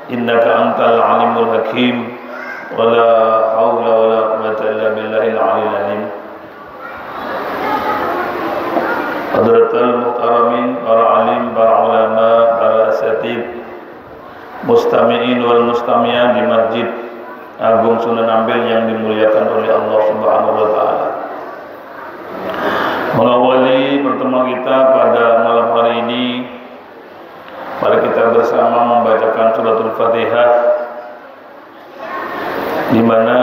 innaka antal alimul hakim. Wala haula wala quwwata illa billahil aliyil azim. Hadratul muhtaramin, para alim, para ulama, para asatid, mustami'in wal mustami'at di Masjid Agung Sunan Ampel yang dimuliakan oleh Allah Subhanahu wa taala. Mengawali pertemuan kita pada malam hari ini, mari kita bersama membacakan suratul Fatihah, di mana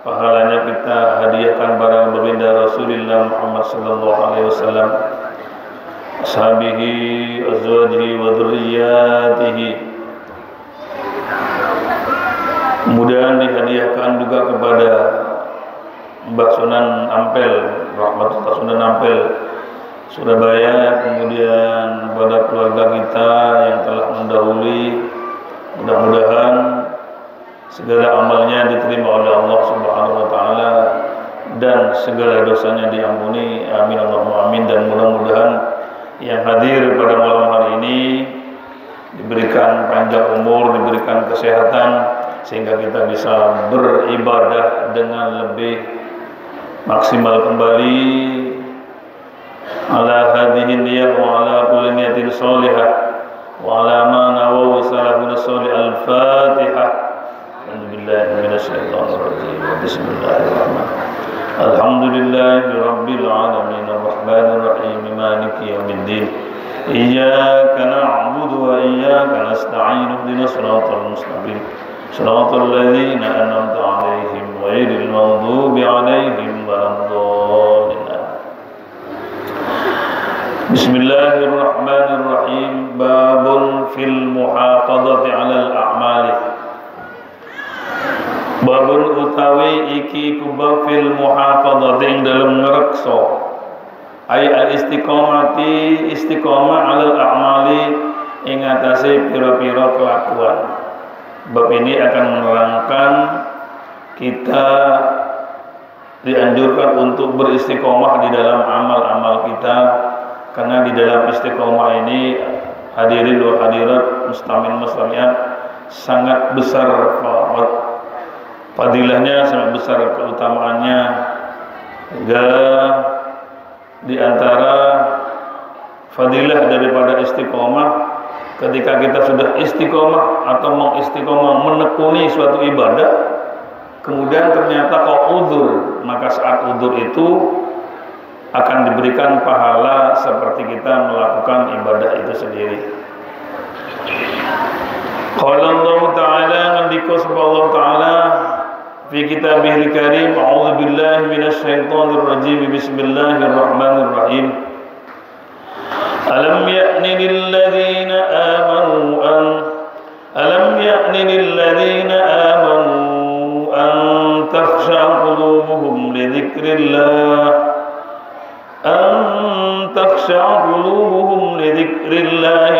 pahalanya kita hadiahkan pada baginda Rasulullah Muhammad sallallahu alaihi wasallam, ashabihi, azwajihi wa dzurriyyatihi. Kemudian dihadiahkan juga kepada Mbak Sunan Ampel, Rahmatullah Sunan Ampel, Surabaya, kemudian pada keluarga kita yang telah mendahului. Mudah-mudahan segala amalnya diterima oleh Allah Subhanahu wa taala dan segala dosanya diampuni. Amin Allahumma amin. Dan mudah-mudahan yang hadir pada malam hari ini diberikan panjang umur, diberikan kesehatan, sehingga kita bisa beribadah dengan lebih maksimal kembali. Ala hadhihi niyyah wa ala kulli niyatin shalihah wa ala ma nawaw salafun shalih. Al-Fatihah. A'udzubillahi minasyaitonir rajim. Bismillahirrahmanirrahim. Alhamdulillahi rabbil alamin arrahmanir rahim maliki yaumiddin. Iyyaka na'budu wa iyyaka nasta'in. Ihdinas siratal mustaqim. Shiratal ladzina an'amta 'alaihim ghairil maghdubi 'alaihim waladdallin. Bismillahirrahmanirrahim. Babun fil muhafadzati 'alal a'mali. Babun utawi iki kubab fil muhafadzati ing dalem ngreksa, ay al istiqomati, istiqomah 'alal a'mali ing atase pira-pira kelakuan. Bab ini akan menerangkan kita dianjurkan untuk beristiqomah di dalam amal-amal kita, karena di dalam istiqomah ini, hadirin wa hadirat, mustamin muslimat, sangat besar fadilahnya, sangat besar keutamaannya. Hingga di antara fadilah daripada istiqomah, ketika kita sudah istiqomah atau mengistiqomah menekuni suatu ibadah, kemudian ternyata kok udzur, maka saat udzur itu akan diberikan pahala seperti kita melakukan ibadah itu sendiri. Qala Allah Ta'ala, ngandika Allah Ta'ala fi kitabihil karim, a'udzu billahi minasyaitonir rajim, bismillahirrahmanirrahim. Alam ya'ni lilladzina amanu an takhsha qulubuhum li dzikrillah,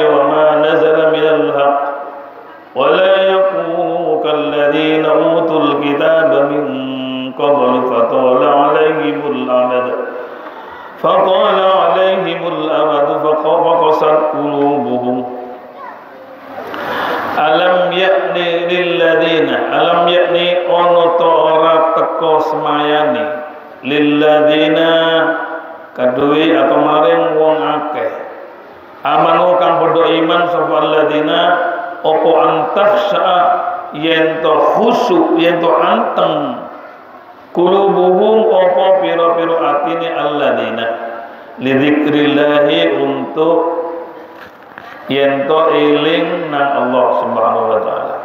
wa ma nazala minal haqq, wa la yakunu kalladzina utul kitaba min qablu fatala 'alaihimul amad faqasat qulubuhum. Alam ya'ni lilladzina, alam ya'ni ono to ora teka semayane, lilladzina kadui atau maring wong akeh, amanu kang padha iman sapa alladzina opo antahsa yen to khusyuk, yen to anteng, qulubuhum opo pira-pira atine alladzina lidzikrillahi, untuk yen to eling nang Allah Subhanahu wa taala.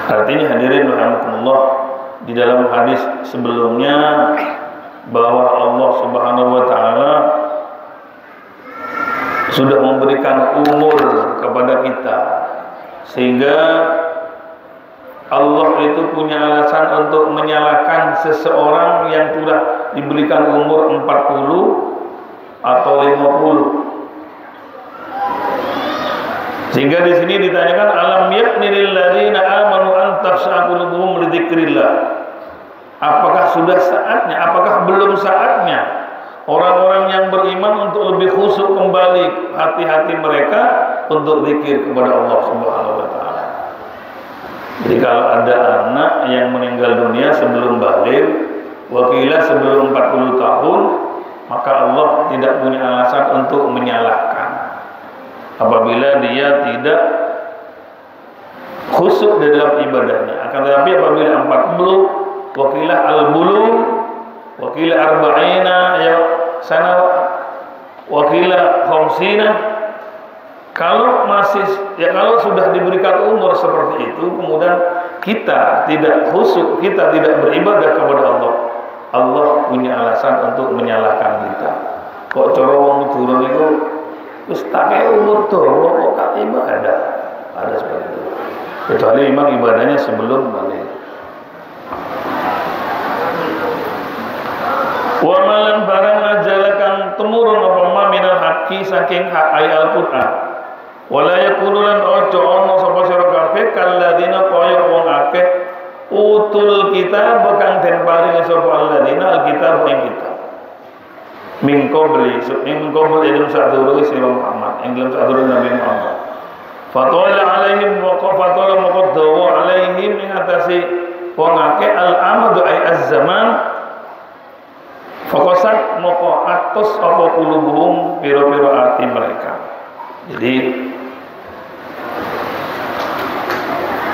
Artinya hadirin rahimakumullah, di dalam hadis sebelumnya bahwa Allah Subhanahu wa taala sudah memberikan umur kepada kita, sehingga Allah itu punya alasan untuk menyalahkan seseorang yang sudah diberikan umur 40 atau 50. Sehingga di sini ditanyakan, alam yakni lil ladzina amanu an takhsha qulubuhum li dzikrillah. Apakah sudah saatnya, apakah belum saatnya orang-orang yang beriman untuk lebih khusyuk kembali hati-hati mereka untuk zikir kepada Allah Subhanahu wa taala. Jadi kalau ada anak yang meninggal dunia sebelum baligh, wakilah sebelum 40 tahun, maka Allah tidak punya alasan untuk menyalahkan apabila dia tidak khusyuk di dalam ibadahnya. Akan tetapi apabila 40, wakilah al-bulugh, wakilah arba'ina ya sana, wakilah khamsina, kalau sudah diberikan umur seperti itu, kemudian kita tidak khusyuk, kita tidak beribadah kepada Allah, Allah punya alasan untuk menyalahkan kita. Kok cara wong durung itu wis tak umur tuh kok gak ibadah, ada seperti itu. Kecuali memang ibadahnya sebelum balik. Wa malan barang najalakan temurun apa ma minal haqqi saking hak ayat Al-Qur'an. Wala yakunulan ojo ono sapa sira kabeh kalladina kaya wong akeh utul kitab kang den paringi sapa alladzina alkitab ing kitab. Min qabli ilmu sadurunge sira Muhammad, ilmu sadurunge Nabi Muhammad. Fatwala alaihim wa qafatala muqaddawa alaihim ing atase wong akeh al-amadu ay az-zaman fokusan moko atus apa kulubuhum piro-piro ati mereka. Jadi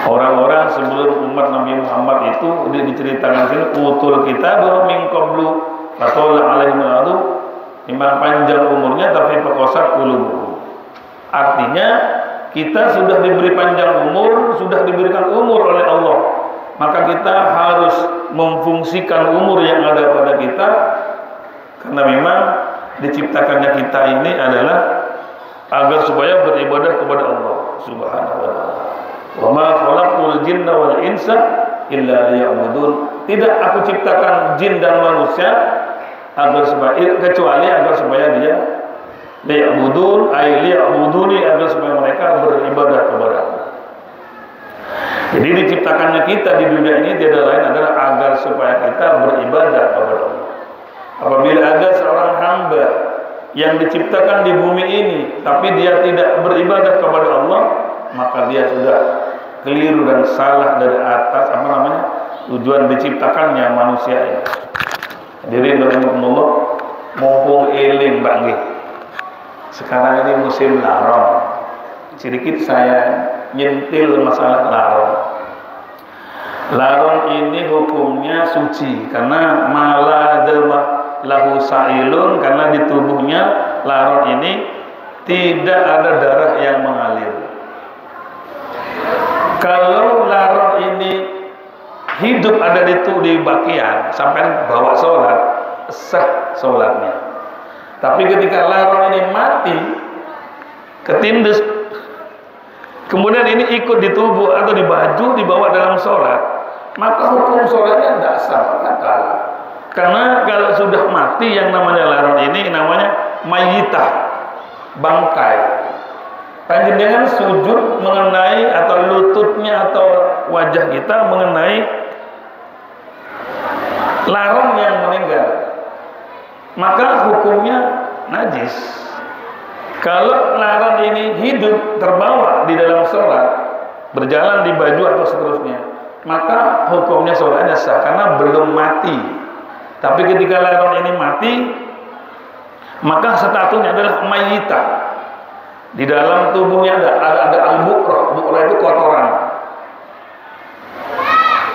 orang-orang sebelum umat Nabi Muhammad itu diceritakan sini utul kita baru min qablu fatwala alaihim adu memang panjang umurnya tapi fokusan kulubuhum. Artinya kita sudah diberi panjang umur, sudah diberikan umur oleh Allah, maka kita harus memfungsikan umur yang ada pada kita, karena memang diciptakannya kita ini adalah agar supaya beribadah kepada Allah Subhanahu wa taala. Wa ma khalaqul jinna wal insa illa liya'budun. Tidak aku ciptakan jin dan manusia kecuali agar supaya dia liya'budun ay liya'buduni, agar supaya mereka beribadah kepada Allah. Jadi diciptakannya kita di dunia ini tidak lain adalah agar supaya kita beribadah kepada Allah. Apabila ada seorang hamba yang diciptakan di bumi ini tapi dia tidak beribadah kepada Allah, maka dia sudah keliru dan salah dari atas tujuan diciptakannya manusia ini. Hadirin rahimakumullah, mumpung eling Mbak nggih. Sekarang ini musim larong. Sedikit saya nyentil masalah larong. Larong ini hukumnya suci karena maladama lahu sa'ilun, karena di tubuhnya larong ini tidak ada darah yang mengalir. Kalau larong ini hidup ada di bakian sampai bawa sholat, sah sholatnya. Tapi ketika larong ini mati, ketindus, kemudian ini ikut di tubuh atau di baju dibawa dalam sholat, maka hukum sholatnya tidak sah, batal. Karena kalau sudah mati yang namanya larong ini namanya mayitah, bangkai. Panjenengan sujud mengenai atau lututnya atau wajah kita mengenai larong yang meninggal, maka hukumnya najis. Kalau larang ini hidup terbawa di dalam sholat, berjalan di baju atau seterusnya, maka hukumnya sholatnya sah karena belum mati. Tapi ketika larang ini mati, maka statusnya adalah mayita. Di dalam tubuhnya ada al-bukrah. Bukrah itu kotoran.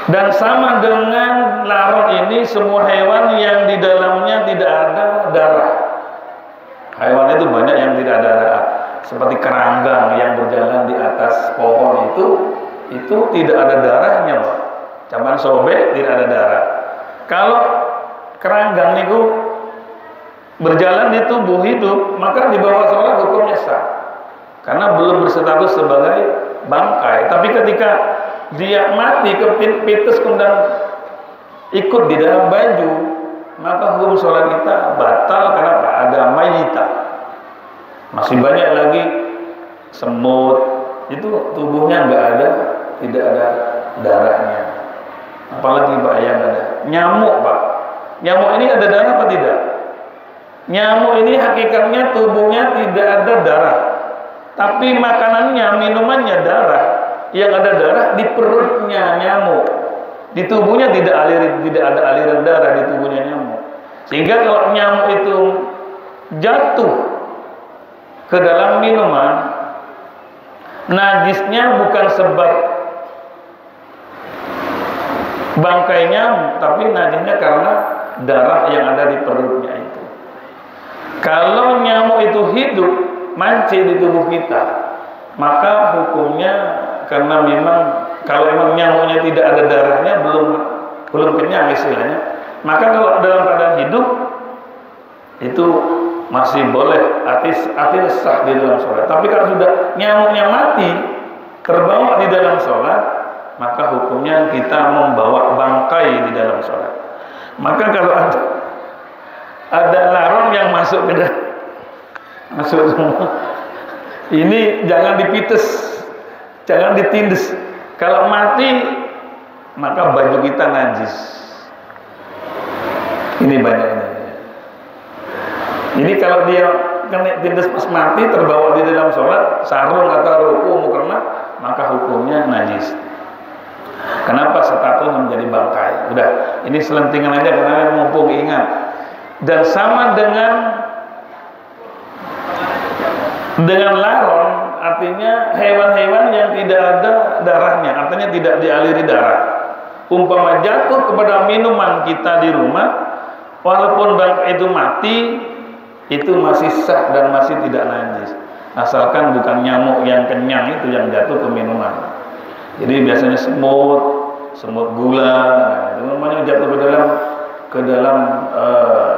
Dan sama dengan larang ini, semua hewan yang di dalamnya tidak ada darah. Hewan itu banyak yang tidak ada darah. Seperti keranggang yang berjalan di atas pohon itu tidak ada darahnya, Pak. Cuman sobek, tidak ada darah. Kalau keranggang itu berjalan di tubuh hidup, maka di bawah sholat hukumnya sah. Karena belum berstatus sebagai bangkai. Tapi ketika dia mati kepites kemudian ikut di dalam baju, maka hukum sholat kita batal karena ada mayita. Masih banyak lagi semut, itu tubuhnya tidak ada darahnya. Apalagi Pak yang ada nyamuk, Pak. Nyamuk ini ada darah apa tidak? Nyamuk ini hakikatnya tubuhnya tidak ada darah. tapi makanannya, minumannya darah. Yang ada darah di perutnya nyamuk. Di tubuhnya tidak ada aliran darah di tubuhnya nyamuk. Sehingga kalau nyamuk itu jatuh ke dalam minuman, najisnya bukan sebab bangkai nyamuk, tapi najisnya karena darah yang ada di perutnya itu. Kalau nyamuk itu hidup mancing di tubuh kita, maka hukumnya, karena memang kalau memang nyamuknya tidak ada darahnya, belum kenyang istilahnya, maka kalau dalam keadaan hidup itu masih boleh arti sah di dalam sholat. Tapi kalau sudah nyamuknya mati terbawa di dalam sholat, maka hukumnya kita membawa bangkai di dalam sholat. Maka kalau ada larang yang masuk semua, ini jangan dipites, jangan ditindes. Kalau mati maka baju kita najis. Ini banyak ini. Jadi kalau dia kena tindes pas mati terbawa di dalam sholat, sarung atau ruku mukena, maka hukumnya najis. Kenapa status menjadi bangkai? Udah, ini selentingan aja karena mumpung ingat. Dan sama dengan laron, artinya hewan-hewan yang tidak ada darahnya, artinya tidak dialiri darah. Umpama jatuh kepada minuman kita di rumah, walaupun bangkai itu mati, itu masih sah dan masih tidak najis, asalkan bukan nyamuk yang kenyang itu yang jatuh ke minuman. Jadi biasanya semut gula, itu namanya jatuh ke dalam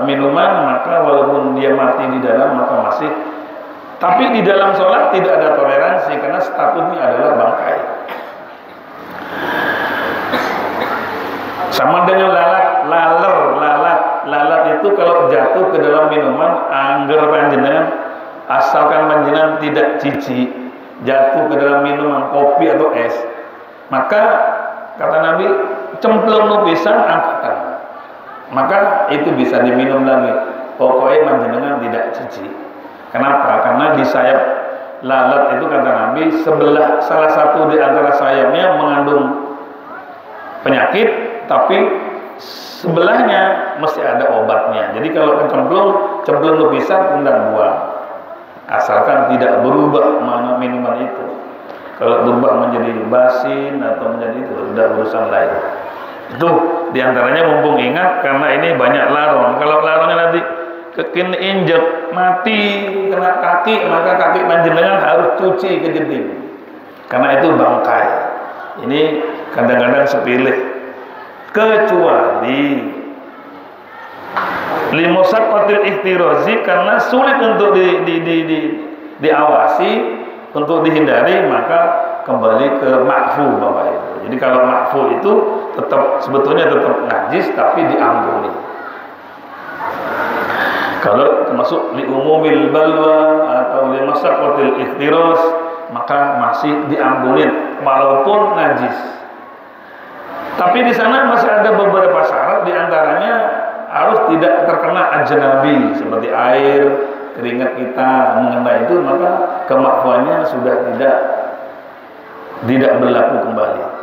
minuman, maka walaupun dia mati di dalam, maka masih. Tapi di dalam sholat tidak ada toleransi karena statusnya adalah bangkai. Sama dengan lalat itu kalau jatuh ke dalam minuman, angger panjenengan, asalkan panjenengan tidak cici, jatuh ke dalam minuman kopi atau es, maka kata Nabi, cemplung nu pisan angkatan, maka itu bisa diminum lagi. Pokoknya panjenengan tidak cici. Kenapa? Karena di sayap lalat itu kata Nabi, salah satu di antara sayapnya mengandung penyakit, tapi sebelahnya mesti ada obatnya. Jadi kalau cemplung lu bisa undang buang, asalkan tidak berubah minuman itu. Kalau berubah menjadi basin atau menjadi itu sudah urusan lain. Itu diantaranya mumpung ingat, karena ini banyak larang. Kalau larangnya nanti kena injek mati kena kaki, maka kaki panjenengan harus cuci ke jeding, karena itu bangkai. Ini kadang-kadang sepilih, kecuali limusaqqatil ihtirazi, karena sulit untuk diawasi, untuk dihindari, maka kembali ke makfu Bapak Ibu. Jadi kalau makfu itu sebetulnya tetap najis tapi diampuni. Kalau termasuk li umumil balwa atau limusaqqatil ihtiraz, maka masih diampuni walaupun najis. Tapi di sana masih ada beberapa syarat, diantaranya harus tidak terkena ajnabi seperti air, keringat kita mengenai itu, maka kemakfuannya sudah tidak berlaku kembali.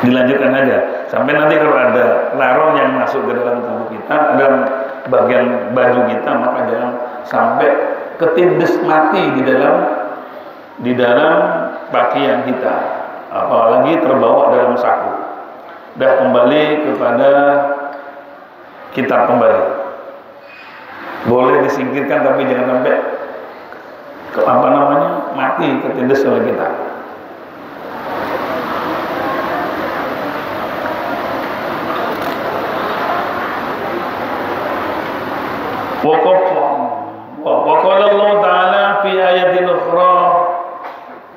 Dilanjutkan aja sampai nanti kalau ada larang yang masuk ke dalam tubuh kita, dalam bagian baju kita, maka jangan sampai ketindes mati di dalam pakaian kita, apalagi terbawa dalam saku. Dah kembali kepada kitab kembali. Boleh disingkirkan tapi jangan sampai mati ketindes oleh kita. Wa qala Allah Ta'ala fi ayatin ukhra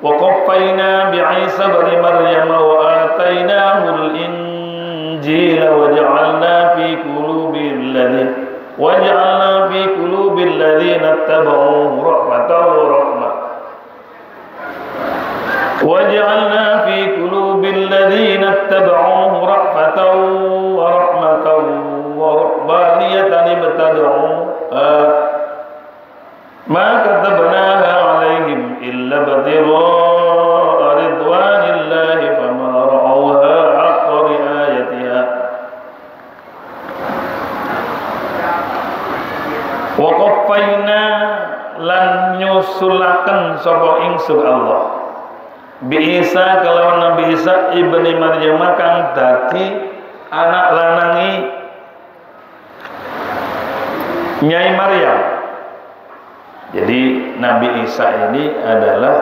wa qaffayna bi Isa ibn Maryam wa atainahu al-injila wa ja'alna fi qulubil ladzina ittaba'uhu rahmatan wa rahmah وجعلنا في قلوب الذين اتبعوه رأفة ورحمة ورهبانية ابتدعوها ما كتبناها عليهم ibtigha'a ridwanillahi fama ra'awha haqqa ri'ayatiha. Wa qaffayna lan nyusulaken sapa ingsun Allah bi Isa kelawan Nabi Isa ibni Maryam kang dadi anak lanangi Nyai Maryam. Jadi Nabi Isa ini adalah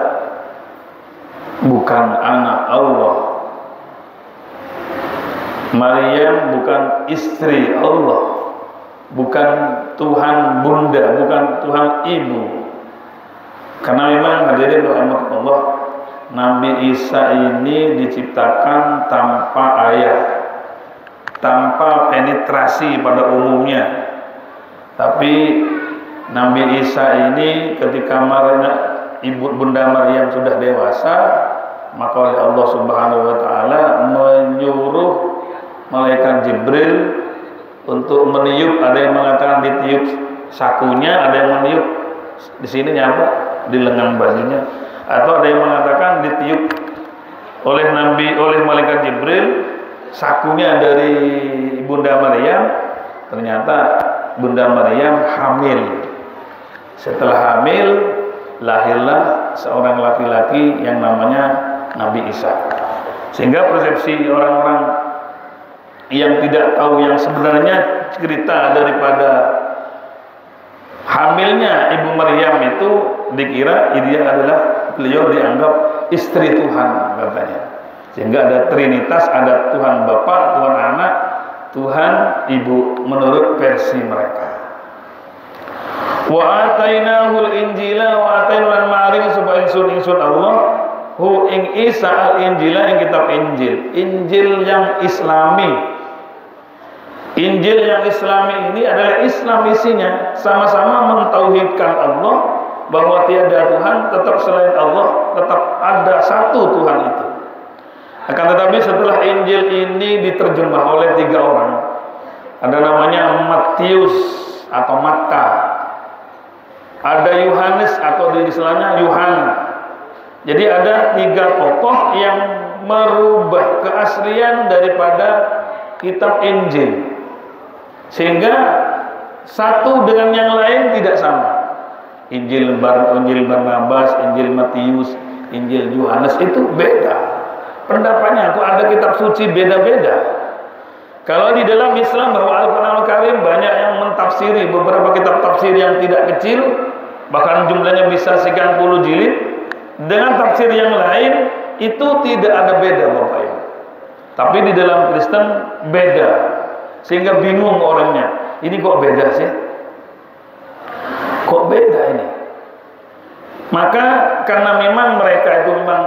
bukan anak Allah. Maryam bukan istri Allah. Bukan Tuhan bunda, bukan Tuhan ibu. Karena memang hadirin rahimakumullah, Nabi Isa ini diciptakan tanpa ayah, tanpa penetrasi pada umumnya. Tapi Nabi Isa ini ketika ibu bunda Maryam sudah dewasa, maka oleh Allah Subhanahu wa taala menyuruh malaikat Jibril untuk meniup, ada yang mengatakan ditiup sakunya, ada yang meniup di sini nyapa di lengan bajunya, atau ada yang mengatakan ditiup oleh malaikat Jibril sakunya dari Bunda Maryam. Ternyata Bunda Maryam hamil. Setelah hamil lahirlah seorang laki-laki yang namanya Nabi Isa. Sehingga persepsi orang-orang yang tidak tahu yang sebenarnya cerita daripada hamilnya Ibu Maryam itu dikira dia adalah beliau dianggap istri Tuhan katanya. Sehingga ada Trinitas, ada Tuhan Bapa, Tuhan Anak, Tuhan Ibu menurut versi mereka. Wa atainahul injila wa atainal maring supaya ingsun Allah hu ing Isa al injila ing kitab Injil. Injil yang Islami. Injil yang Islami ini adalah Islam isinya sama-sama mentauhidkan Allah bahwa tiada Tuhan tetap selain Allah, tetap ada satu Tuhan itu. Akan tetapi setelah Injil ini diterjemah oleh 3 orang, ada namanya Matius atau Matta, ada Yohanes atau di istilahnya Yohana. Jadi ada 3 tokoh yang merubah keaslian daripada kitab Injil, sehingga satu dengan yang lain tidak sama. Injil Barnabas, Injil Matius, Injil Yohanes itu beda pendapatnya. Kok ada kitab suci beda-beda. Kalau di dalam Islam bahwa Al-Quranul Karim banyak yang mentafsiri, beberapa kitab tafsir yang tidak kecil, bahkan jumlahnya bisa sekian puluh jilid, dengan tafsir yang lain itu tidak ada beda Bapak Ibu. Tapi di dalam Kristen beda, sehingga bingung orangnya. Ini kok beda sih? Kok beda ini? Maka karena memang mereka itu memang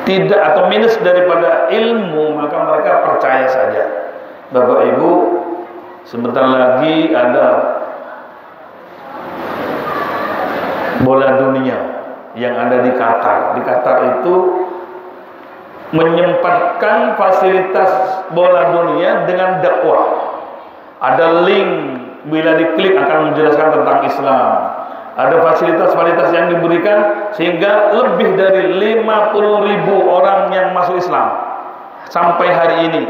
tidak atau minus daripada ilmu, maka mereka percaya saja. Bapak Ibu, sebentar lagi ada bola dunia yang ada di Qatar. Di Qatar itu menyempatkan fasilitas bola dunia dengan dakwah. Ada link, bila diklik akan menjelaskan tentang Islam. Ada fasilitas-fasilitas yang diberikan sehingga lebih dari 50.000 orang yang masuk Islam sampai hari ini,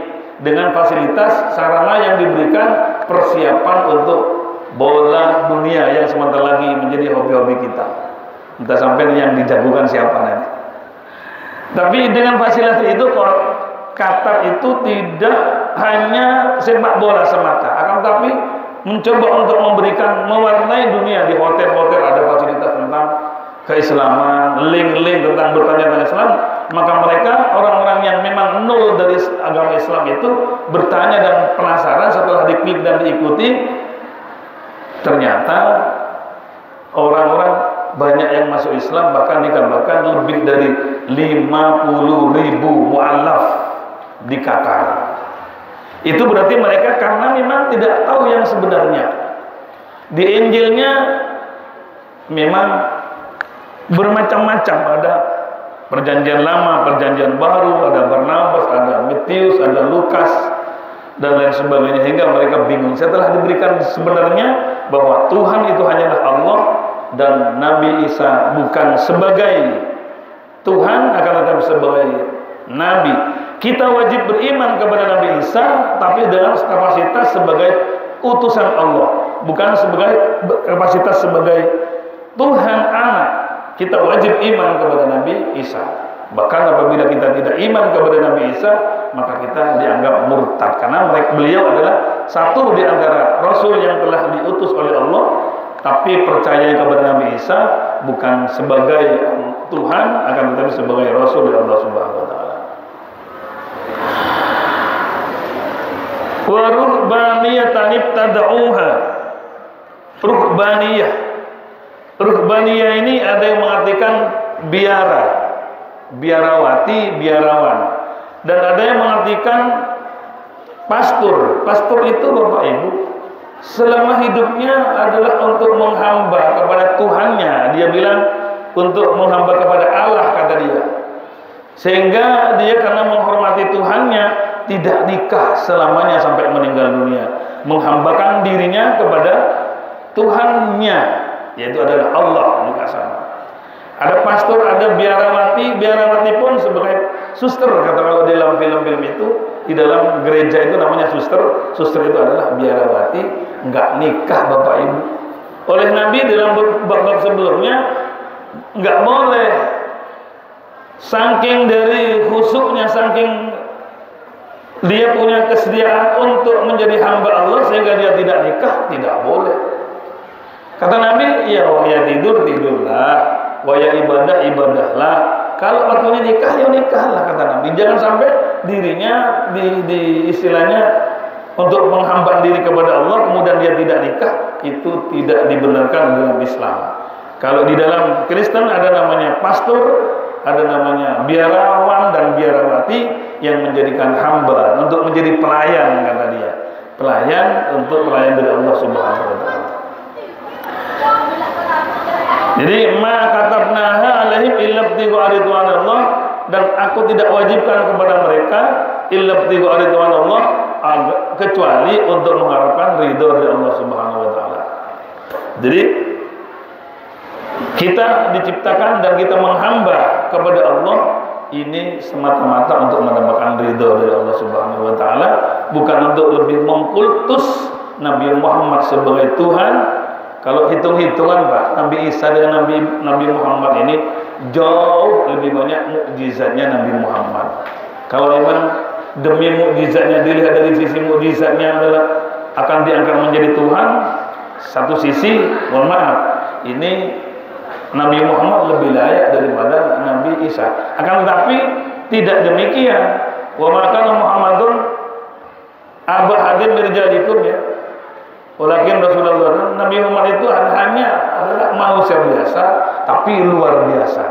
dengan fasilitas sarana yang diberikan persiapan untuk bola dunia yang sebentar lagi menjadi hobi-hobi kita. Entah sampai yang dijagokan siapa nanti. Tapi dengan fasilitas itu Qatar itu tidak hanya sepak bola semata, akan tapi mencoba untuk mewarnai dunia. Di hotel-hotel ada fasilitas tentang keislaman, link-link tentang bertanya tentang Islam. Maka mereka orang-orang yang memang nol dari agama Islam itu bertanya dan penasaran, setelah diklik dan diikuti, ternyata orang-orang banyak yang masuk Islam, bahkan dikabarkan lebih dari 50.000 mu'allaf di Qatar. Itu berarti mereka karena memang tidak tahu yang sebenarnya. Di Injilnya memang bermacam-macam, ada perjanjian lama, perjanjian baru, ada Barnabas, ada Matius, ada Lukas, dan lain sebagainya, hingga mereka bingung. Setelah diberikan sebenarnya bahwa Tuhan itu hanyalah Allah, dan Nabi Isa bukan sebagai Tuhan, akan tetapi sebagai Nabi. Kita wajib beriman kepada Nabi Isa, tapi dengan kapasitas sebagai utusan Allah, bukan sebagai kapasitas sebagai Tuhan anak. Kita wajib iman kepada Nabi Isa. Bahkan apabila kita tidak iman kepada Nabi Isa, maka kita dianggap murtad, karena beliau adalah satu di antara Rasul yang telah diutus oleh Allah, tapi percaya kepada Nabi Isa bukan sebagai Tuhan, akan tetapi sebagai Rasul dari Allah Subhanahu wa Ta'ala. Wa ruhbaniyatan ibtada'uha. Ruhbaniyah ini ada yang mengartikan biara, biarawati, biarawan, dan ada yang mengartikan pastur. Pastur itu Bapak Ibu selama hidupnya adalah untuk menghamba kepada Tuhannya. Dia bilang untuk menghamba kepada Allah, kata dia. Sehingga dia karena menghormati Tuhannya tidak nikah selamanya sampai meninggal dunia, menghambakan dirinya kepada Tuhannya, yaitu adalah Allah. Ada pastor, ada biarawati. Biarawati pun sebagai suster, kata kalau di dalam film-film itu, di dalam gereja itu namanya suster. Suster itu adalah biarawati, enggak nikah Bapak Ibu. Oleh Nabi dalam bab-bab sebelumnya enggak boleh. Saking dari khusyuknya, saking dia punya kesediaan untuk menjadi hamba Allah sehingga dia tidak nikah, tidak boleh. Kata Nabi, ya waya tidur, tidurlah, waya ibadah, ibadahlah. Kalau waktunya nikah, ya nikahlah, kata Nabi. Jangan sampai dirinya di istilahnya untuk menghamba diri kepada Allah kemudian dia tidak nikah, itu tidak dibenarkan dalam Islam. Kalau di dalam Kristen ada namanya pastor, ada namanya biarawan dan biarawati yang menjadikan hamba untuk menjadi pelayan, kata dia. Pelayan untuk pelayan dari Allah Subhanahu wa Ta'ala. Jadi ma katabnaha alaihim illa ibtigha ridwanillah, dan aku tidak wajibkan kepada mereka illa ibtigha ridwanillah, kecuali untuk mengharapkan ridho dari Allah Subhanahu wa Ta'ala. Jadi kita diciptakan dan kita menghamba kepada Allah ini semata-mata untuk mendapatkan ridho dari Allah Subhanahu wa Ta'ala, bukan untuk lebih mengkultus Nabi Muhammad sebagai Tuhan. Kalau hitung-hitungan Pak, Nabi Isa dan Nabi Muhammad ini jauh lebih banyak mukjizatnya Nabi Muhammad. Kalau memang demi mukjizatnya, dilihat dari sisi mukjizatnya adalah akan diangkat menjadi Tuhan, satu sisi, mohon maaf, ini Nabi Muhammad lebih layak daripada Nabi Isa. Akan tetapi tidak demikian. Wa ma kana Muhammadun aba hadin mirjalikum, ya. Walakin Rasulullah, Nabi Muhammad itu hanya adalah manusia biasa, tapi luar biasa.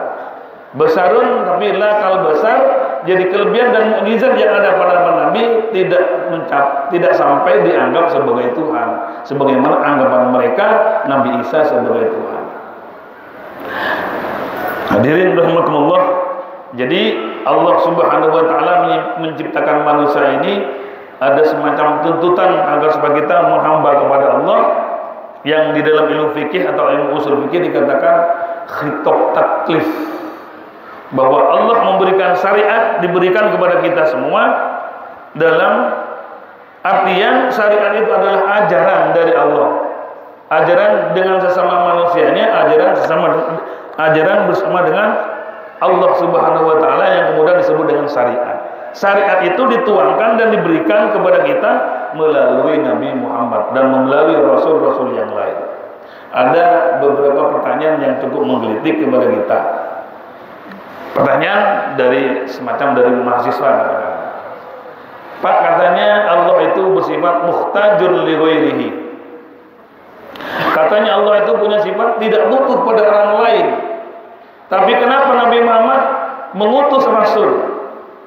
Besarun tapi lakal besar. Jadi kelebihan dan mukjizat yang ada pada Nabi tidak sampai dianggap sebagai Tuhan, sebagaimana anggapan mereka Nabi Isa sebagai Tuhan. Hadirin rahimakumullah. Jadi Allah Subhanahu wa Ta'ala menciptakan manusia ini ada semacam tuntutan agar supaya kita menghamba kepada Allah, yang di dalam ilmu fikih atau ilmu usul fikih dikatakan khitab taklif, bahwa Allah memberikan syariat, diberikan kepada kita semua dalam artian syariat itu adalah ajaran dari Allah, ajaran dengan sesama manusianya, ajaran bersama dengan Allah Subhanahu wa Ta'ala yang kemudian disebut dengan syariat. Syariat itu dituangkan dan diberikan kepada kita melalui Nabi Muhammad dan melalui Rasul-Rasul yang lain. Ada beberapa pertanyaan yang cukup menggelitik kepada kita. Pertanyaan dari mahasiswa. Pak, katanya Allah itu bersifat muhtajun li ghairihi. Katanya Allah itu punya sifat tidak butuh pada orang lain. Tapi kenapa Nabi Muhammad mengutus Rasul?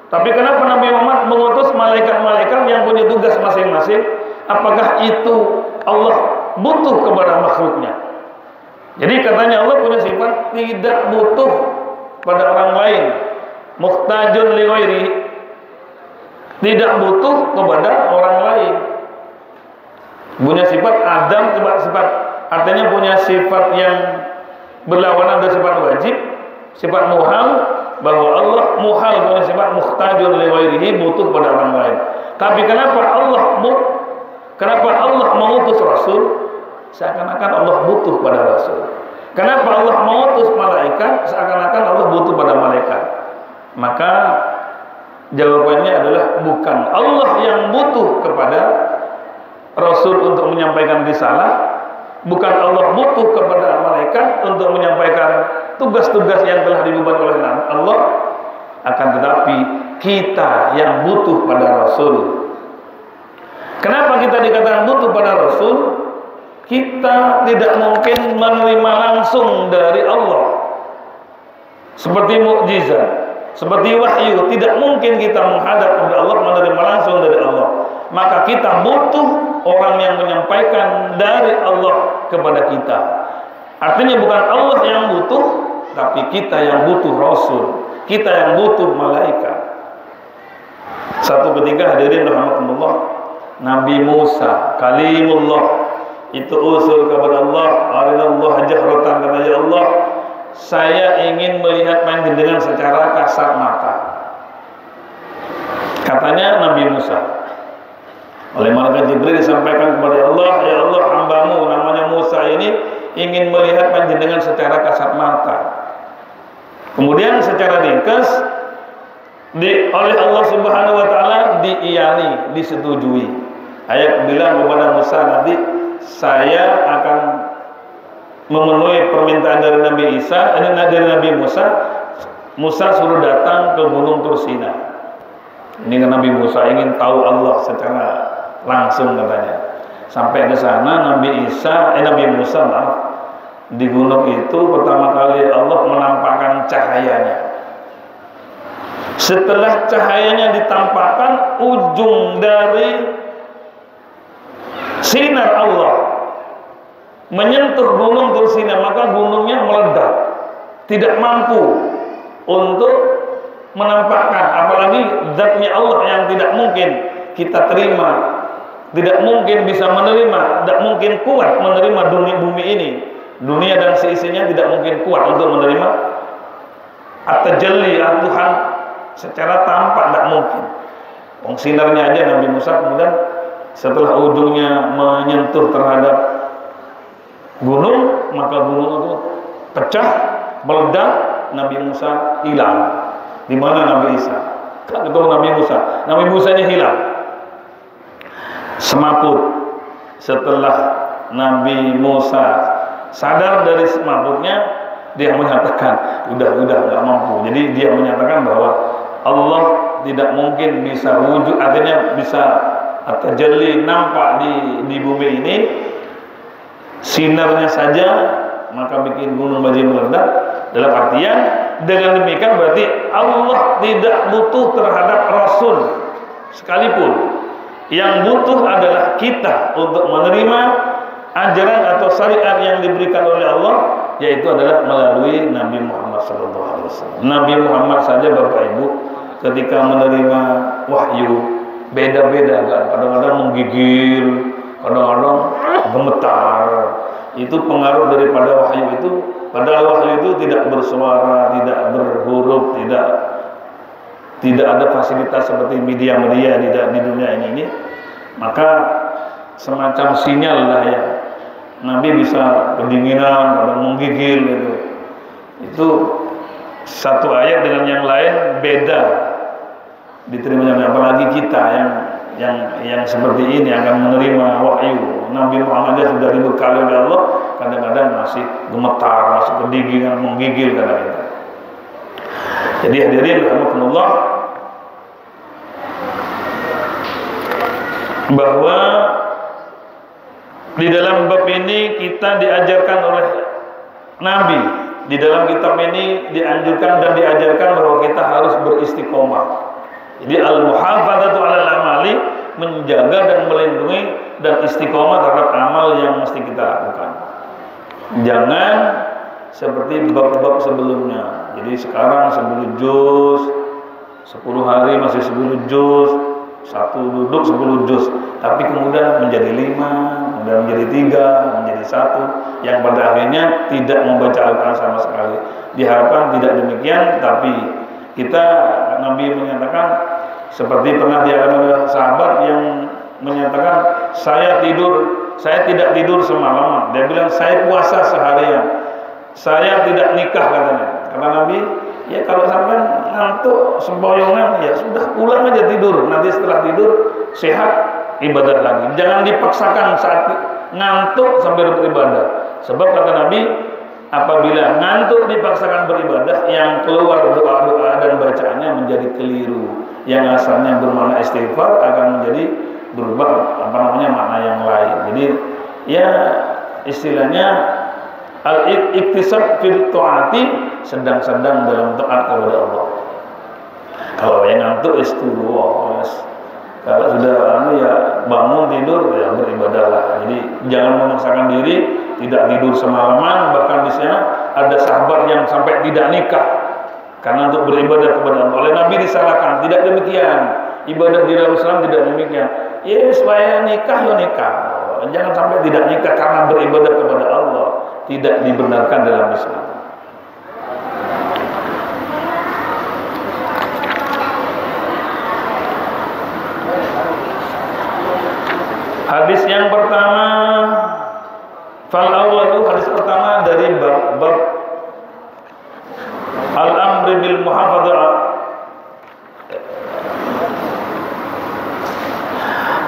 Tapi kenapa Nabi Muhammad mengutus malaikat-malaikat yang punya tugas masing-masing? Apakah itu Allah butuh kepada makhluknya? Jadi katanya Allah punya sifat tidak butuh pada orang lain. Muhtajun li ghairi, tidak butuh kepada orang lain. Punya sifat adam, sifat artinya punya sifat yang berlawanan dengan sifat wajib, sifat muhal, bahwa Allah muhal dengan sifat muhtajun li ghairihi, butuh pada orang lain. Tapi kenapa Allah mengutus Rasul? Seakan-akan Allah butuh pada Rasul. Kenapa Allah mengutus malaikat? Seakan-akan Allah butuh pada malaikat. Maka jawabannya adalah bukan Allah yang butuh kepada Rasul untuk menyampaikan risalah, bukan Allah butuh kepada malaikat untuk menyampaikan tugas-tugas yang telah dibebankan oleh Allah, akan tetapi kita yang butuh pada Rasul. Kenapa kita dikatakan butuh pada Rasul? Kita tidak mungkin menerima langsung dari Allah seperti mukjizat, seperti wahyu. Tidak mungkin kita menghadap kepada Allah menerima langsung dari Allah. Maka kita butuh orang yang menyampaikan dari Allah kepada kita. Artinya bukan Allah yang butuh, tapi kita yang butuh Rasul, kita yang butuh malaikat. Satu ketika hadirin rahmatullah, Nabi Musa kalimullah itu usul kepada Allah, arinallah jahratan, kata ya Allah, saya ingin melihat panjenengan secara kasat mata. Katanya Nabi Musa, oleh malaikat Jibril disampaikan kepada Allah, ya Allah, hambamu namanya Musa ini ingin melihat panjenengan secara kasat mata. Kemudian secara ringkas oleh Allah Subhanahu wa taala diiyani, disetujui. Ayat bilang kepada Musa, nanti saya akan memenuhi permintaan dari Nabi Isa, dari Nabi Musa. Musa suruh datang ke Gunung Tursina. Ini kan Nabi Musa ingin tahu Allah secara langsung katanya. Sampai ke sana Nabi Musa di gunung itu pertama kali Allah menampakkan cahayanya. Setelah cahayanya ditampakkan, ujung dari sinar Allah menyentuh gunung Tursina, maka gunungnya meledak, tidak mampu untuk menampakkan, apalagi zatnya Allah yang tidak mungkin kita terima, tidak mungkin bisa menerima, tidak mungkin kuat menerima bumi ini, dunia dan seisinya tidak mungkin kuat untuk menerima at-tajalli Tuhan secara tampak, tidak mungkin. Sinarnya aja Nabi Musa kemudian setelah ujungnya menyentuh terhadap gunung, maka gunung itu pecah, meledak, Nabi Musa hilang. Di mana Nabi Isa? Kan ketemu Nabi Musa. Nabi Musa nya hilang. Semaput. Setelah Nabi Musa sadar dari semaputnya, dia menyatakan, udah nggak mampu. Jadi dia menyatakan bahwa Allah tidak mungkin bisa wujud, artinya bisa at-tajalli nampak di bumi ini, sinarnya saja maka bikin gunung baju meledak. Dalam artian dengan demikian berarti Allah tidak butuh terhadap Rasul sekalipun. Yang butuh adalah kita untuk menerima ajaran atau syariat yang diberikan oleh Allah, yaitu adalah melalui Nabi Muhammad SAW. Nabi Muhammad saja Bapak Ibu ketika menerima wahyu beda-beda kan, kadang-kadang menggigil, kadang-kadang gemetar. Itu pengaruh daripada wahyu itu. Padahal wahyu itu tidak bersuara, tidak berhuruf, tidak ada fasilitas seperti media-media di dunia ini. Maka semacam sinyal lah ya. Nabi bisa kedinginan, kadang menggigil gitu. Itu satu ayat dengan yang lain beda diterimanya, apalagi kita yang seperti ini akan menerima wahyu. Nabi Muhammad sudah dibekali oleh Allah, kadang-kadang masih gemetar, masih kedinginan, menggigil kadang-kadang. Jadi hadirin rahimakumullah, bahwa di dalam bab ini kita diajarkan oleh Nabi, di dalam kitab ini dianjurkan dan diajarkan bahwa kita harus beristiqomah. Jadi al-muhafadzatu 'alal amali, menjaga dan melindungi dan istiqomah terhadap amal yang mesti kita lakukan. Jangan seperti bab-bab sebelumnya. Jadi sekarang 10 juz, 10 hari masih 10 juz, satu duduk 10 juz, tapi kemudian menjadi 5, kemudian menjadi 3, menjadi satu, yang pada akhirnya tidak membaca Al-Quran sama sekali. Diharapkan tidak demikian, tapi kita, Nabi menyatakan seperti pernah dialami oleh sahabat yang menyatakan, saya tidak tidur semalaman. Dia bilang, saya puasa seharian, saya tidak nikah, katanya. Kata Nabi, ya kalau sampai ngantuk sempoyongan, ya sudah pulang aja tidur. Nanti setelah tidur sehat, ibadah lagi. Jangan dipaksakan saat ngantuk sampai beribadah. Sebab kata Nabi, apabila ngantuk dipaksakan beribadah, yang keluar doa-doa dan bacaannya menjadi keliru. Yang asalnya bermakna istighfar akan menjadi berubah makna yang lain. Jadi ya istilahnya al-iktisab fil taati, sedang-sedang dalam taat kepada Allah. Kalau yang ngantuk istighfar, kalau sudah ya bangun tidur ya beribadahlah. Jadi jangan memaksakan diri, tidak tidur semalaman. Bahkan di sana ada sahabat yang sampai tidak nikah karena untuk beribadah kepada Allah. Oleh Nabi disalahkan, tidak demikian. Ibadah di dalam Islam tidak demikian. Ya supaya nikah ya nikah. Jangan sampai tidak nikah karena beribadah kepada Allah. Tidak dibenarkan dalam Islam. Hadis yang pertama, fal awwalu, hadis pertama dari bab al-amri bil muhafadzah.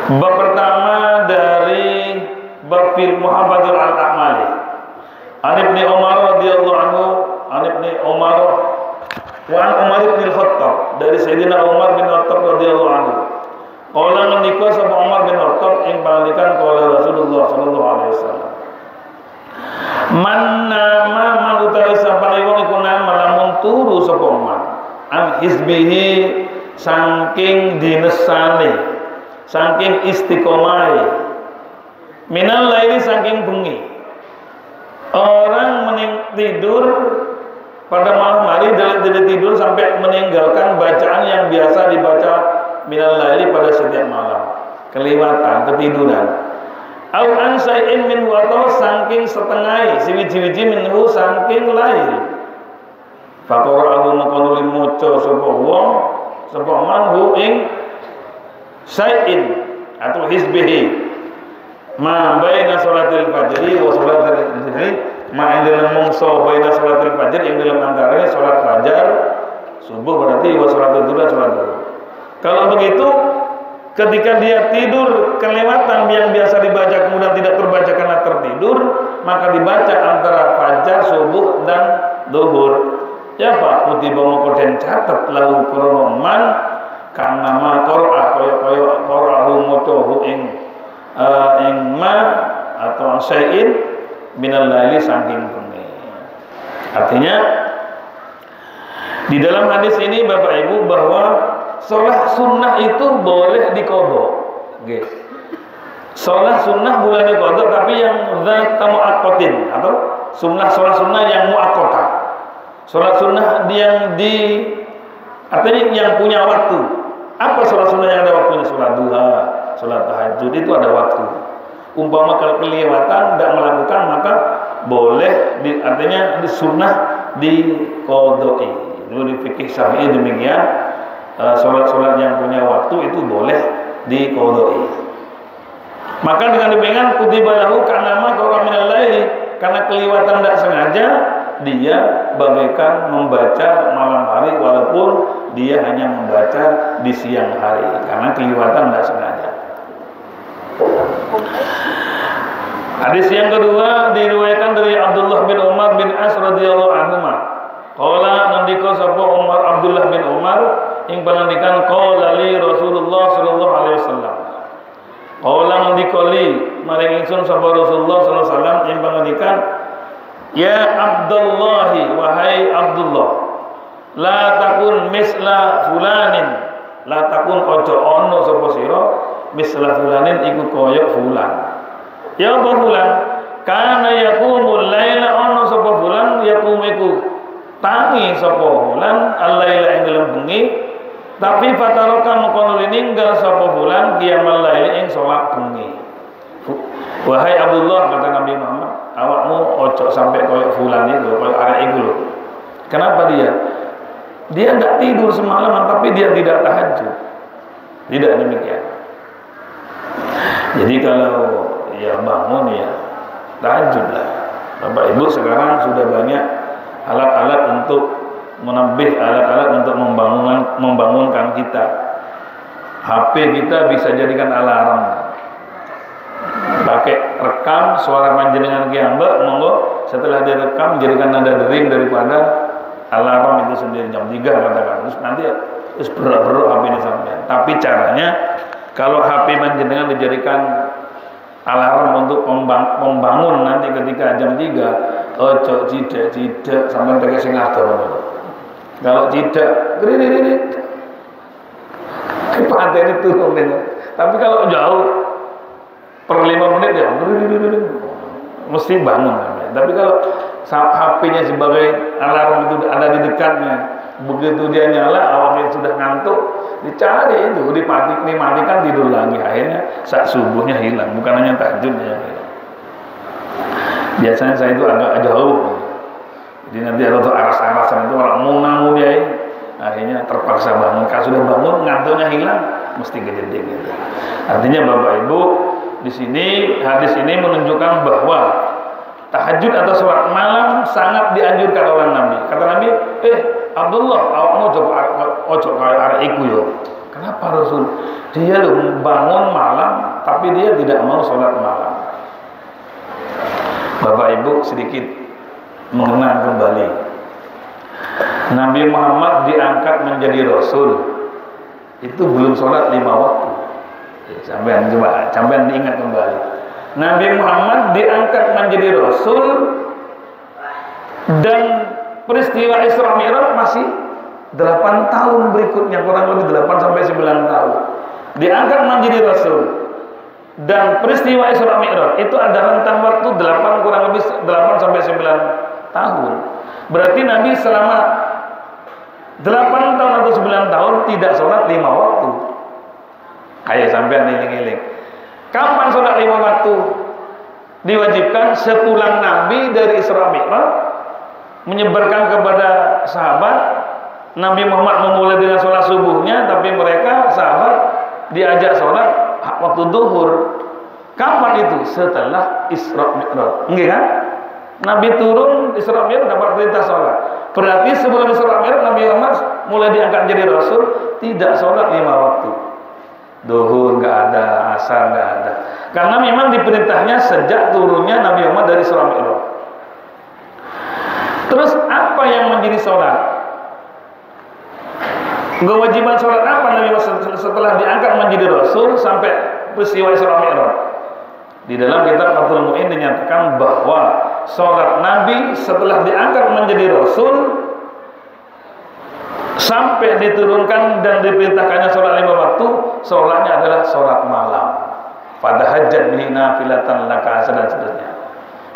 Bab pertama dari bab fil muhafadzah al-a'mali. An Ibnu Umar radhiyallahu anhu, an Ibnu Umar wa an Umar bin Khattab, dari Sayyidina Umar bin Khattab radhiyallahu anhu. Qala ngendika sapa Umar bin Khattab ing pangandikan qala Rasulullah sallallahu alaihi wasallam. Man nama man utawi sapane wong iku nama lamun turu sapa man an hizbihi saking dinesane, saking istiqomahe, minal laili saking bengi. Orang tidur pada malam hari, dari tidur sampai meninggalkan bacaan yang biasa dibaca minal laili pada setiap malam, kelewatan, ketiduran. Au an syai'in min wa saking setengah siwiji-wiji minhu saking lail. Faqara'ahu maqalul maca sapa wong sapa manhu ing syai'in atau hizbihi ma baina salatil fajri wa salatil zuhri, ma ing dalam mungso baina salatil fajr, yang dalam antaranya salat fajar subuh, berarti wa salatul zuhri, salat zuhur. Kalau begitu, ketika dia tidur kelewatan yang biasa dibaca kemudian tidak terbaca karena tertidur, maka dibaca antara fajar, subuh dan zuhur. Ya Pak, kutiba moko den catet lahu kronoman karena ma qira'a kaya qara'ahu motohu ing ma atau syai'in minal laili saking bengi. Artinya di dalam hadis ini Bapak Ibu bahwa sholat sunnah itu boleh diqadha. Nggih. Sholat sunnah boleh diqadha, tapi yang dzat muaqqatin atau sholat sunnah yang muaqqatah. Sholat sunnah yang artinya yang punya waktu. Apa sholat sunnah yang ada waktunya? Sholat duha, sholat tahajud itu ada waktu. Umpama kalau kelewatan tidak melakukan, maka boleh artinya di sunnah diqadha'i. Itu di fikih Syafi'i demikian. Sholat-sholat yang punya waktu itu boleh diqadha'i. Maka dengan demikian kutiba lahu kanama qara minal laili, karena kelewatan tidak sengaja dia bagaikan membaca malam hari walaupun dia hanya membaca di siang hari karena kelewatan tidak sengaja. Hadis yang kedua diriwayatkan dari Abdullah bin Umar bin As radhiyallahu anhu. Qala nandika sapa Umar Abdullah bin Umar ing pangandikan qala li Rasulullah sallallahu alaihi wasallam. Qala nandika li maring ingsun sapa Rasulullah sallallahu alaihi wasallam ing pangandikan, ya Abdullah, wahai Abdullah, la takun misla fulanin, la takun ojo ono sapa sira misla fulanin iku kaya fulan. Ya apa fulan? Kana yaqumul laila, ono sapa fulan yaqumiku tangi sapa fulan al-laila ing dalem bengi, tapi fataroka moko ninggal sapa fulan qiyamal laili ing salat bengi. Wahai Abdullah, kata Nabi Muhammad, awakmu ojo sampai koyok fulan itu, koyok arek itu loh. Kenapa dia? Dia tidak tidur semalaman, tapi dia tidak tahajud. Tidak demikian. Jadi kalau ya bangun ya tahajudlah. Bapak Ibu sekarang sudah banyak alat-alat untuk menambah, alat-alat untuk membangunkan kita. HP kita bisa jadikan alarm. Pakai rekam suara panjenengan kiambak, monggo setelah direkam jadikan nada dering daripada alarm itu sendiri jam 3 katakan. Terus nanti terus berok-berok HP ini sampai. Tapi caranya kalau HP panjenengan dijadikan alarm untuk membangun nanti ketika jam 3, ojo tidak sampai pakai sing adon. Kalau tidak, gini pantai ini turun dengan. Tapi kalau jauh per 5 menit ya mesti bangun. Tapi kalau HP-nya sebagai alarm itu ada di dekatnya, begitu dia nyala awalnya sudah ngantuk, dicari itu dimatikan tidur lagi, akhirnya saat subuhnya hilang, bukan hanya tahajudnya. Biasanya saya itu agak jauh, jadi nanti ada aras-arasan itu orang mau dia akhirnya terpaksa bangun. Kalau sudah bangun ngantuknya hilang, mesti kejadian gitu. Artinya Bapak Ibu, di sini hadis ini menunjukkan bahwa tahajud atau sholat malam sangat dianjurkan oleh Nabi. Kata Nabi, Abdullah, awakmu ojo kaya arek iku yo. Kenapa Rasul? Dia bangun malam, tapi dia tidak mau sholat malam. Bapak Ibu sedikit mengenang kembali. Nabi Muhammad diangkat menjadi Rasul itu belum sholat 5 waktu. Sampai diingat kembali. Nabi Muhammad diangkat menjadi Rasul dan peristiwa Isra Mi'raj masih 8 tahun berikutnya, kurang lebih 8 sampai 9 tahun. Diangkat menjadi Rasul dan peristiwa Isra Mi'raj itu ada rentang waktu 8 kurang lebih 8 sampai 9 tahun. Berarti Nabi selama 8 tahun atau 9 tahun tidak sholat 5 waktu. Kayak sampai ngiling-ngiling. Kapan sholat 5 waktu diwajibkan? Sepulang Nabi dari Isra Mi'raj menyebarkan kepada sahabat. Nabi Muhammad memulai dengan sholat subuhnya, tapi mereka sahabat diajak sholat waktu duhur. Kapan itu? Setelah Isra Mi'raj. Enggak kan? Nabi turun Isra Mi'raj dapat perintah sholat. Berarti sebelum Isra Mi'raj Nabi Muhammad mulai diangkat jadi Rasul tidak sholat 5 waktu. Duhur nggak ada, asar nggak ada. Karena memang diperintahnya sejak turunnya Nabi Muhammad dari Isra Mi'raj. Terus apa yang menjadi sholat? Kewajiban sholat apa Nabi Muhammad setelah diangkat menjadi Rasul sampai peristiwa Isra Mi'raj? Di dalam kitab Fathul Mu'in dinyatakan bahwa sholat Nabi setelah diangkat menjadi Rasul sampai diturunkan dan diperintahkannya sholat 5 waktu, sholatnya adalah sholat malam. Fatahajjat bihi nafilatan laka dan seterusnya.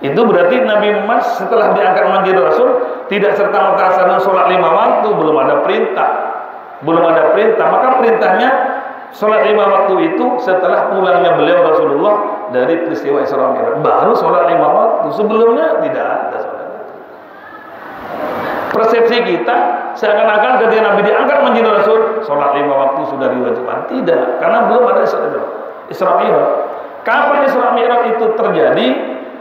Itu berarti Nabi Muhammad setelah diangkat menjadi Rasul tidak serta-merta sholat 5 waktu, belum ada perintah. Maka perintahnya sholat 5 waktu itu setelah pulangnya beliau Rasulullah dari peristiwa Isra Mi'raj. Baru sholat 5 waktu, sebelumnya tidak ada sholat. Persepsi kita seakan-akan ketika Nabi diangkat menjadi Rasul, sholat 5 waktu sudah diwajibkan. Tidak, karena belum ada Isra Mi'raj. Kapan Isra Mi'raj itu terjadi?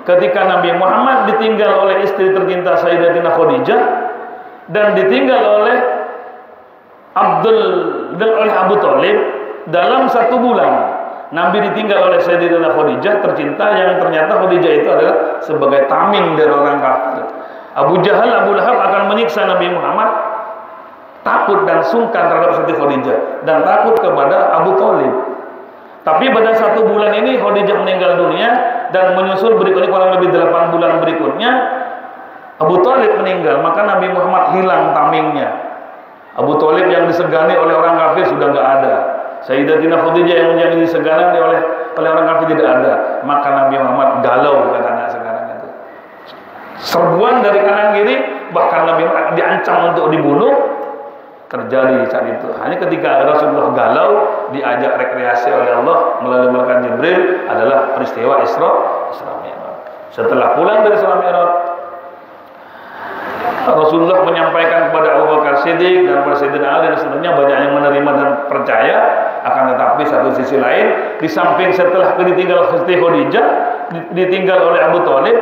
Ketika Nabi Muhammad ditinggal oleh istri tercinta Sayyidatina Khadijah dan ditinggal oleh Abu Thalib dalam 1 bulan. Nabi ditinggal oleh Sayyidatina Khadijah tercinta, yang ternyata Khadijah itu adalah sebagai tameng dari orang kafir. Abu Jahal, Abu Lahab akan menyiksa Nabi Muhammad, takut dan sungkan terhadap Siti Khadijah dan takut kepada Abu Thalib. Tapi pada 1 bulan ini Khadijah meninggal dunia dan menyusul berikutnya kurang lebih 8 bulan berikutnya Abu Thalib meninggal, maka Nabi Muhammad hilang tamengnya. Abu Thalib yang disegani oleh orang kafir sudah nggak ada. Sayyidatina Khadijah yang disegani oleh orang kafir tidak ada. Maka Nabi Muhammad galau, kata anak sekarang itu. Serbuan dari kanan kiri, bahkan Nabi Muhammad diancam untuk dibunuh. Terjadi saat itu. Hanya ketika Rasulullah galau, diajak rekreasi oleh Allah melalui malaikat Jibril adalah peristiwa Isra Mi'raj. Setelah pulang dari sholat Mi'raj, Rasulullah menyampaikan kepada Abu Bakar Siddiq dan kepada Sayyidina Ali dan seterusnya, banyak yang menerima dan percaya. Akan tetapi satu sisi lain, di samping setelah ditinggal Siti Khadijah, ditinggal oleh Abu Thalib,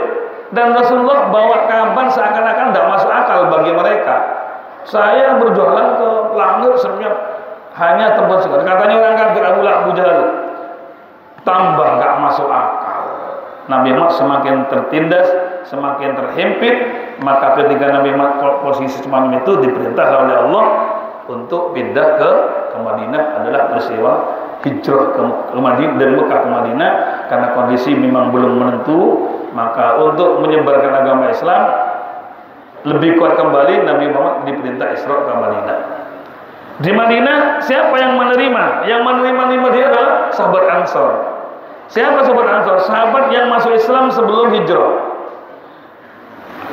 dan Rasulullah bawa kabar seakan-akan tidak masuk akal bagi mereka. Saya berjualan ke langit sebenarnya hanya tempat sekedar. Katanya orang kafir Abu Jahal, tambah nggak masuk akal. Nabi Muhammad semakin tertindas, semakin terhimpit. Maka ketika Nabi Muhammad posisi semacam itu, diperintah oleh Allah untuk pindah ke Madinah, adalah peristiwa hijrah ke Madinah, dari Mekah ke Madinah, karena kondisi memang belum menentu. Maka untuk menyebarkan agama Islam lebih kuat kembali, Nabi Muhammad diperintah Isra ke Madinah. Di Madinah siapa yang menerima? Yang menerima di Madinah adalah sahabat Ansor. Siapa sahabat Ansor? Sahabat yang masuk Islam sebelum hijrah.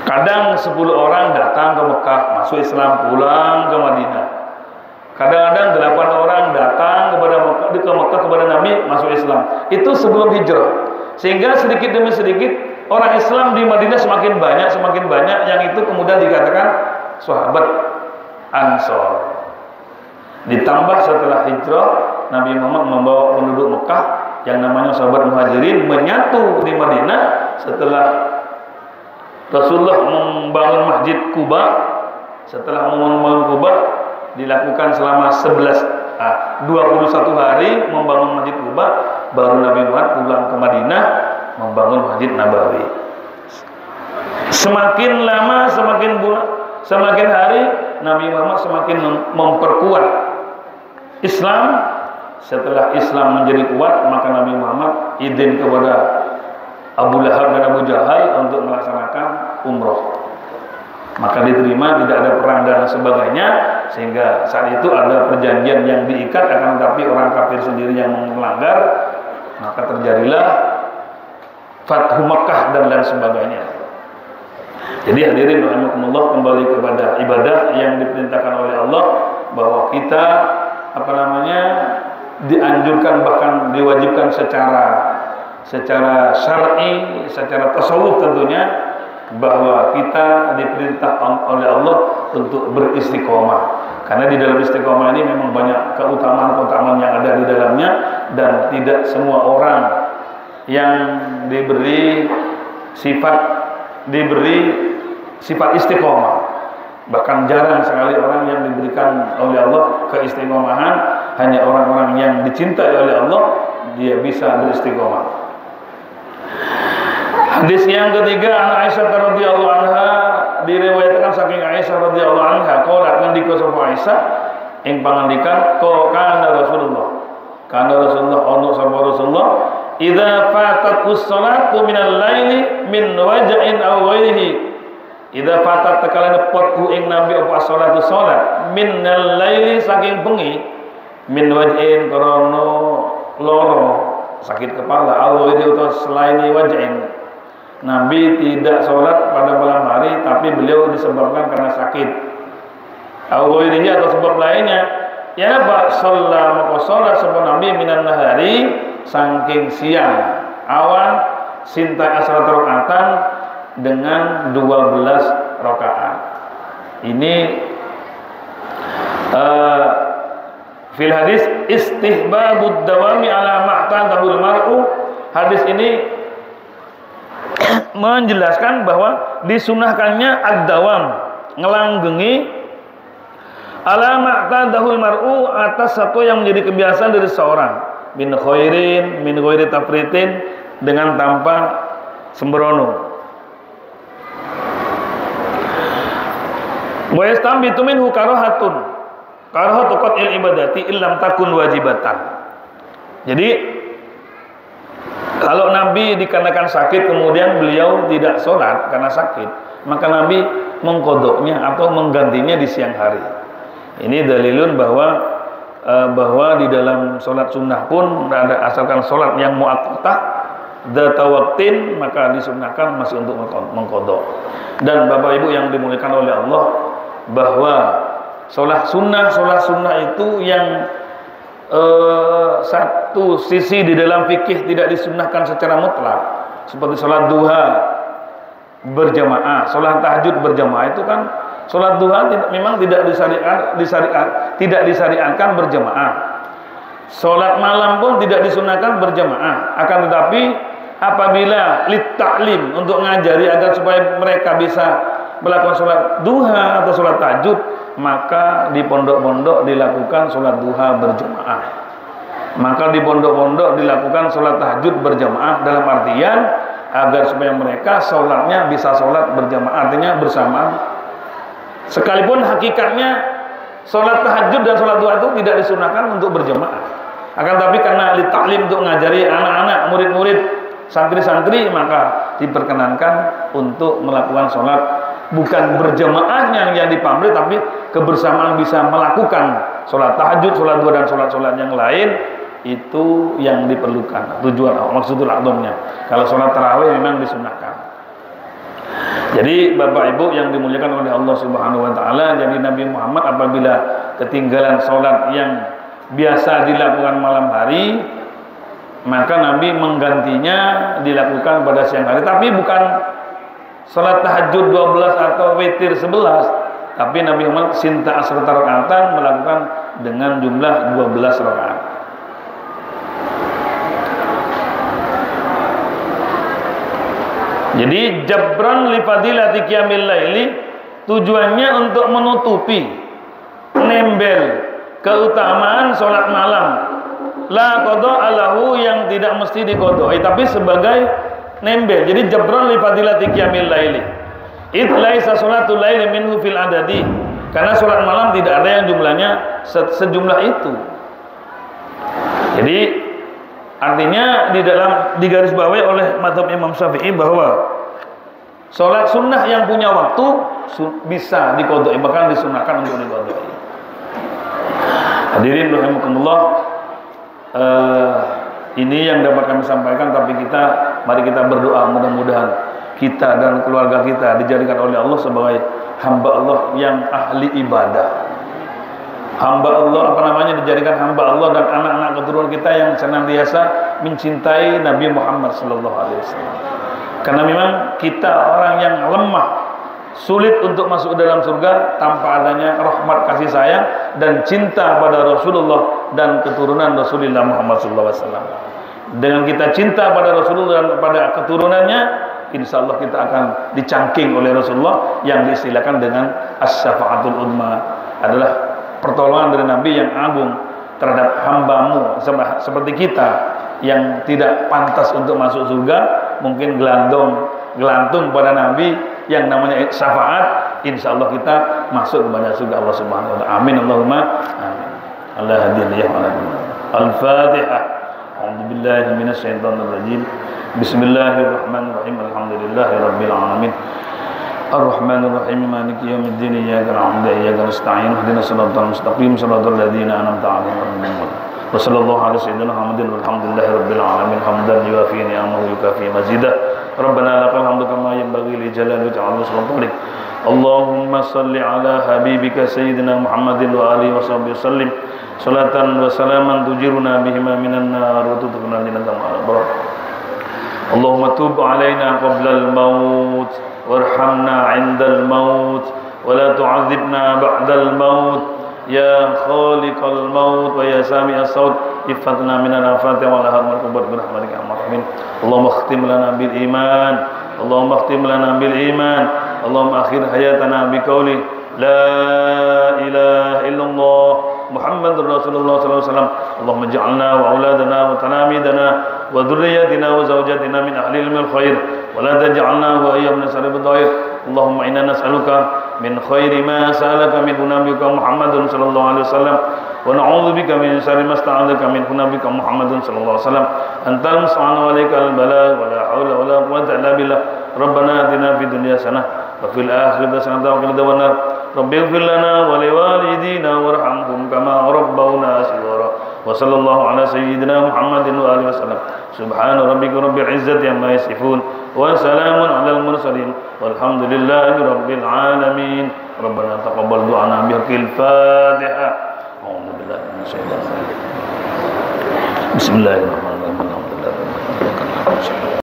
Kadang 10 orang datang ke Mekah, masuk Islam, pulang ke Madinah. Kadang-kadang 8 orang datang ke Mekah kepada Nabi, masuk Islam. Itu sebelum hijrah. Sehingga sedikit demi sedikit orang Islam di Madinah semakin banyak, yang itu kemudian dikatakan sahabat Ansor. Ditambah setelah hijrah, Nabi Muhammad membawa penduduk Mekah yang namanya sahabat Muhajirin menyatu di Madinah. Setelah Rasulullah membangun Masjid Quba, setelah membangun Quba dilakukan selama 21 hari membangun Masjid Quba, baru Nabi Muhammad pulang ke Madinah membangun Masjid Nabawi. Semakin lama, semakin hari, Nabi Muhammad semakin memperkuat Islam. Setelah Islam menjadi kuat, maka Nabi Muhammad izin kepada Abu Lahab dan Abu Jahal untuk melaksanakan umroh. Maka diterima, tidak ada perang dan sebagainya, sehingga saat itu ada perjanjian yang diikat, akan tetapi orang kafir sendiri yang melanggar, maka terjadilah Fathu Makkah dan lain sebagainya. Jadi hadirin rahimakumullah, kembali kepada ibadah yang diperintahkan oleh Allah, bahwa kita dianjurkan, bahkan diwajibkan secara syar'i, secara tasawuf tentunya, bahwa kita diperintah oleh Allah untuk beristiqomah. Karena di dalam istiqomah ini memang banyak keutamaan yang ada di dalamnya, dan tidak semua orang yang diberi sifat istiqomah. Bahkan jarang sekali orang yang diberikan oleh Allah keistiqomahan. Hanya orang-orang yang dicintai oleh Allah, dia bisa beristiqomah. Hadis yang ketiga, an Aisyah radhiyallahu anha, diriwayatkan saking Aisyah radhiyallahu anha, qalat ngendika sapa Aisyah ing pangandikan, kana Rasulullah ono sapa Rasulullah, idza fatatkus salatu minal laili min waja'in aw ghairihi. Idza fatat tekalane potku ing nabi apa salatu salat minal laili saking bengi, min waj'in krana loro sakit kepala, aw ghairi utawa selain waj'in. Nabi tidak sholat pada malam hari, tapi beliau disebabkan karena sakit. Awalnya atau sebab lainnya, ya apa? Maka sholat sebab Nabi minan nahari saking siang, awan sinta asal rakaatan dengan 12 rakaat. Ini fil hadis istihbabud dawami ala ma'tadahul mar'u. Hadis ini menjelaskan bahwa disunahkannya ad-dawam, ngelanggengi ala ma'tadahul mar'u, atas satu yang menjadi kebiasaan dari seorang, min ghairi tafritin, dengan tanpa sembrono. Wa yastabitu minhu karahatu qat'il ibadati illam takun wajibatan. Jadi kalau Nabi dikarenakan sakit kemudian beliau tidak sholat karena sakit, maka Nabi mengkodoknya atau menggantinya di siang hari. Ini dalilun bahwa di dalam sholat sunnah pun ada, asalkan sholat yang mu'akkatah data waktin, maka disunnahkan masih untuk mengkodok. Dan Bapak Ibu yang dimuliakan oleh Allah, bahwa sholat sunnah itu yang satu sisi di dalam fikih tidak disunnahkan secara mutlak, seperti sholat duha berjamaah, sholat tahajud berjamaah. Itu kan sholat duha memang tidak disyariatkan berjamaah. Sholat malam pun tidak disunahkan berjamaah. Akan tetapi apabila lit-ta'lim, untuk ngajari agar supaya mereka bisa melakukan sholat duha atau sholat tahajud, maka di pondok-pondok dilakukan sholat duha berjamaah. Maka di pondok-pondok dilakukan sholat tahajud berjamaah, dalam artian agar supaya mereka sholatnya bisa sholat berjamaah, artinya bersamaan. Sekalipun hakikatnya sholat tahajud dan sholat duha itu tidak disunahkan untuk berjamaah, akan tapi karena lit-ta'lim, untuk mengajari anak-anak, murid-murid, santri-santri, maka diperkenankan untuk melakukan sholat bukan berjamaahnya yang dipamrih, tapi kebersamaan bisa melakukan sholat tahajud, sholat duha, dan sholat-sholat yang lain. Itu yang diperlukan, tujuan maksudul a'dhamnya. Kalau sholat tarawih memang disunahkan. Jadi Bapak Ibu yang dimuliakan oleh Allah Subhanahu wa taala, jadi Nabi Muhammad apabila ketinggalan sholat yang biasa dilakukan malam hari, maka Nabi menggantinya dilakukan pada siang hari, tapi bukan sholat tahajud 12 atau witir 11, tapi Nabi Muhammad sinta asrata rakaatan, melakukan dengan jumlah 12 rakaat. Jadi jabran li fadilati qiyamil laili, tujuannya untuk menutupi, nembel keutamaan sholat malam. La qada alahu, yang tidak mesti diqodoi, tapi sebagai nembel. Jadi jabran li fadilati qiyamil laili. It laisa sholatul laili minhu fil adadi. Karena sholat malam tidak ada yang jumlahnya sejumlah itu. Jadi artinya digarisbawahi oleh mazhab Imam Syafi'i bahwa sholat sunnah yang punya waktu bisa diqodoi, bahkan disunahkan untuk diqodoi. Hadirin rahimakumullah, ini yang dapat kami sampaikan. Tapi mari kita berdoa, mudah-mudahan kita dan keluarga kita dijadikan oleh Allah sebagai hamba Allah yang ahli ibadah. Hamba Allah, dijadikan hamba Allah dan anak-anak keturunan kita yang senantiasa mencintai Nabi Muhammad SAW. Karena memang kita orang yang lemah, sulit untuk masuk ke dalam surga tanpa adanya rahmat, kasih sayang, dan cinta pada Rasulullah dan keturunan Rasulullah Muhammad SAW. Dengan kita cinta pada Rasulullah dan pada keturunannya, insya Allah kita akan dicangking oleh Rasulullah, yang diistilahkan dengan as-syafa'atul udma, adalah pertolongan dari Nabi yang agung terhadap hambamu seperti kita yang tidak pantas untuk masuk surga, mungkin gelantung pada Nabi yang namanya syafaat. Insya Allah kita masuk kepada surga Allah Subhanahu wa taala. Amin Allahumma amin. Allah hadiyah wa al-Fatihah. A'udzubillahi minasyaitonir rajim. Bismillahirrahmanirrahim. Alhamdulillahirabbil alamin. Ar-Rahmanir Rahim, Maliki yaumiddin, iyyaka na'budu wa iyyaka nasta'in, ihdinas siratal mustaqim, siratal ladzina an'amta 'alaihim. Wa sallallahu ala sayyidina Muhammadin walhamdulillahi rabbil alamin, hamdan yuwafi ni'amahu yukafi mazidah. Rabbana lakal hamdu kama yanbaghi li jalali wajhika wa sultanik. Allahumma salli ala habibika sayyidina Muhammadin wa alihi wa sahbihi sallim salatan wa salaman tujiruna bihima minan nar wa tudkhiluna jannatan ma'al. Allahumma tub alaina qabla al-maut warhamna 'indal maut wa la tu'adzibna ba'dal maut ya khaliqal maut wa ya sami'as saut ifatna minal afati wa la harmal kubat bi rahmatika arhamin. Allahumma khtim lana bil iman, Allahumma khtim lana bil iman, Allahumma akhir hayatana bi qawli la ilaha illallah Muhammadur Rasulullah sallallahu alaihi wasallam. Allahumma ij'alna wa auladana wa talamidana wa dhurriyyatina wa zawjatina min ahli ilmil khair wa la taj'alna wa iyyahum min sharril dhair. Allahumma inna nas'aluka min khairi ma sa'alaka min nabiyika Muhammadun sallallahu alaihi wasallam wa na'udzubika min syarri ma sta'adzaka min nabiyika Muhammadun sallallahu alaihi wasallam. Antal musta'an wa alaikal balagh wa la haula wa la quwwata illa billah. Rabbana atina fid dunya hasanah wa fil akhirati hasanah wa qina adzabannar. Rabbi ighfir lana wa liwalidina warhamhum kama rabbawna shighara. Wa sallallahu ala sayyidina Muhammadin wa alihi wasallam. Subhana rabbika rabbil izzati amma yasifun wa salamun alal mursalin walhamdulillahi rabbil alamin. Rabbana taqabbal du'ana bihaqil Fatihah. A'udzu billahi minasyaitonir rajim. Bismillahirrahmanirrahim.